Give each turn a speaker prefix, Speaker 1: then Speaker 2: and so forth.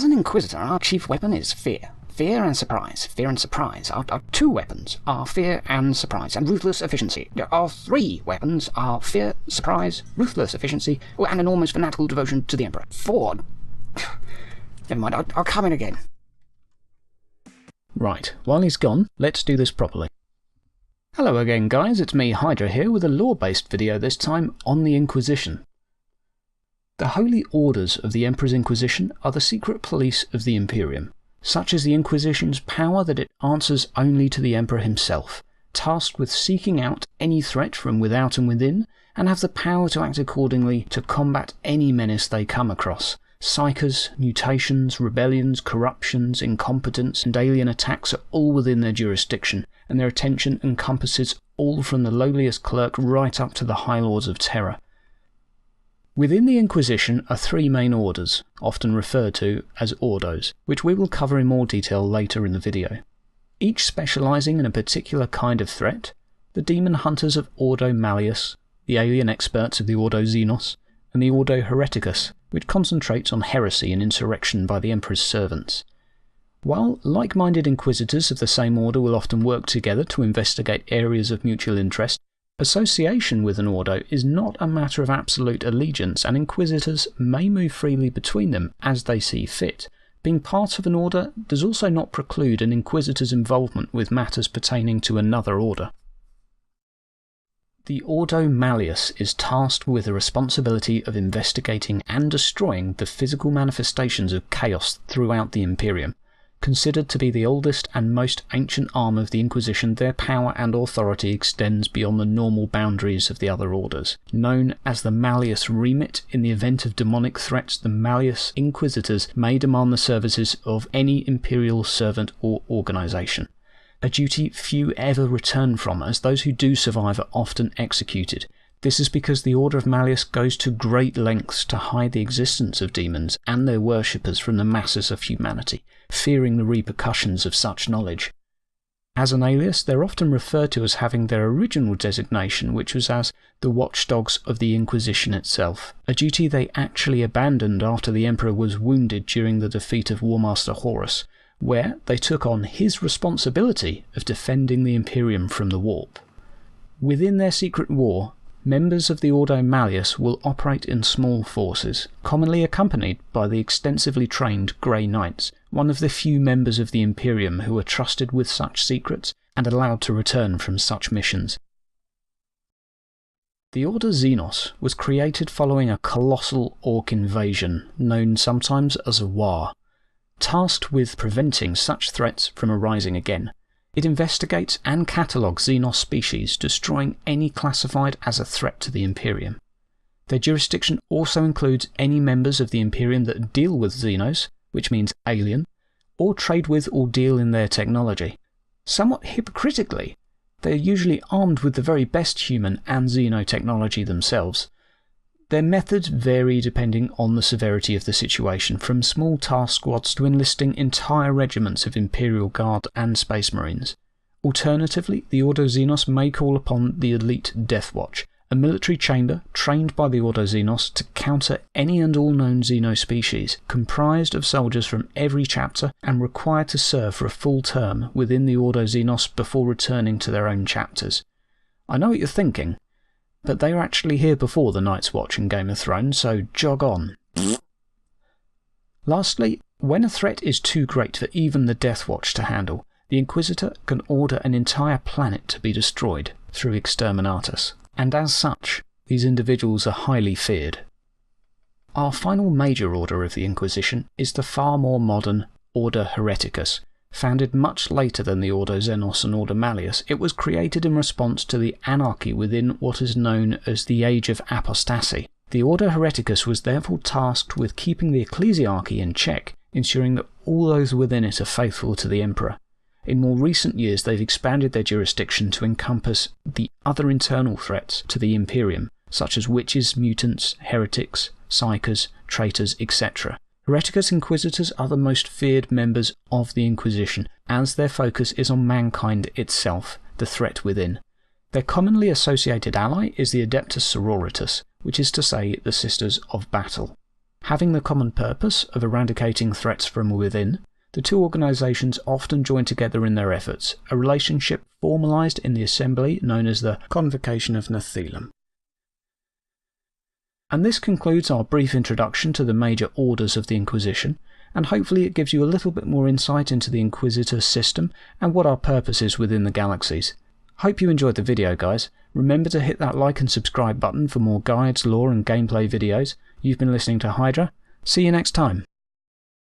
Speaker 1: As an Inquisitor, our chief weapon is fear. Fear and surprise. Fear and surprise. Our two weapons are fear and surprise, and ruthless efficiency. Our three weapons are fear, surprise, ruthless efficiency, and an almost fanatical devotion to the Emperor. Four. Never mind, I'll come in again.
Speaker 2: Right, while he's gone, let's do this properly. Hello again guys, it's me Hydra here with a lore-based video, this time on the Inquisition. The Holy Orders of the Emperor's Inquisition are the secret police of the Imperium. Such is the Inquisition's power that it answers only to the Emperor himself, tasked with seeking out any threat from without and within, and have the power to act accordingly to combat any menace they come across. Psychers, mutations, rebellions, corruptions, incompetence, and alien attacks are all within their jurisdiction, and their attention encompasses all from the lowliest clerk right up to the High Lords of Terror. Within the Inquisition are three main orders, often referred to as Ordos, which we will cover in more detail later in the video. Each specialising in a particular kind of threat: the Demon Hunters of Ordo Malleus, the Alien Experts of the Ordo Xenos, and the Ordo Hereticus, which concentrates on heresy and insurrection by the Emperor's servants. While like-minded Inquisitors of the same order will often work together to investigate areas of mutual interest, association with an Ordo is not a matter of absolute allegiance, and Inquisitors may move freely between them as they see fit. Being part of an order does also not preclude an Inquisitor's involvement with matters pertaining to another order. The Ordo Malleus is tasked with the responsibility of investigating and destroying the physical manifestations of chaos throughout the Imperium. Considered to be the oldest and most ancient arm of the Inquisition, their power and authority extends beyond the normal boundaries of the other orders. Known as the Malleus Remit, in the event of demonic threats, the Malleus Inquisitors may demand the services of any Imperial servant or organisation. A duty few ever return from, as those who do survive are often executed. This is because the Order of Malleus goes to great lengths to hide the existence of demons and their worshippers from the masses of humanity, fearing the repercussions of such knowledge. As an alias, they're often referred to as having their original designation, which was as the Watchdogs of the Inquisition itself, a duty they actually abandoned after the Emperor was wounded during the defeat of Warmaster Horus, where they took on his responsibility of defending the Imperium from the warp. Within their secret war, members of the Ordo Malleus will operate in small forces, commonly accompanied by the extensively trained Grey Knights, one of the few members of the Imperium who are trusted with such secrets and allowed to return from such missions. The Order Xenos was created following a colossal orc invasion, known sometimes as a war. Tasked with preventing such threats from arising again, it investigates and catalogues Xenos species, destroying any classified as a threat to the Imperium. Their jurisdiction also includes any members of the Imperium that deal with Xenos, which means alien, or trade with or deal in their technology. Somewhat hypocritically, they are usually armed with the very best human and Xeno technology themselves. Their methods vary depending on the severity of the situation, from small task squads to enlisting entire regiments of Imperial Guard and Space Marines. Alternatively, the Ordo Xenos may call upon the elite Death Watch, a military chamber trained by the Ordo Xenos to counter any and all known Xeno species, comprised of soldiers from every chapter and required to serve for a full term within the Ordo Xenos before returning to their own chapters. I know what you're thinking, but they were actually here before the Night's Watch in Game of Thrones, so jog on. Lastly, when a threat is too great for even the Death Watch to handle, the Inquisitor can order an entire planet to be destroyed through exterminatus, and as such, these individuals are highly feared. Our final major order of the Inquisition is the far more modern Order Hereticus. Founded much later than the Ordo Xenos and Ordo Malleus, it was created in response to the anarchy within what is known as the Age of Apostasy. The Ordo Hereticus was therefore tasked with keeping the ecclesiarchy in check, ensuring that all those within it are faithful to the Emperor. In more recent years, they've expanded their jurisdiction to encompass the other internal threats to the Imperium, such as witches, mutants, heretics, psychers, traitors, etc. Hereticus Inquisitors are the most feared members of the Inquisition, as their focus is on mankind itself, the threat within. Their commonly associated ally is the Adeptus Sororitas, which is to say the Sisters of Battle. Having the common purpose of eradicating threats from within, the two organisations often join together in their efforts, a relationship formalised in the assembly known as the Convocation of Nephilim. And this concludes our brief introduction to the major orders of the Inquisition, and hopefully it gives you a little bit more insight into the Inquisitor system and what our purpose is within the galaxies. Hope you enjoyed the video, guys. Remember to hit that like and subscribe button for more guides, lore and gameplay videos. You've been listening to Hydra. See you next time.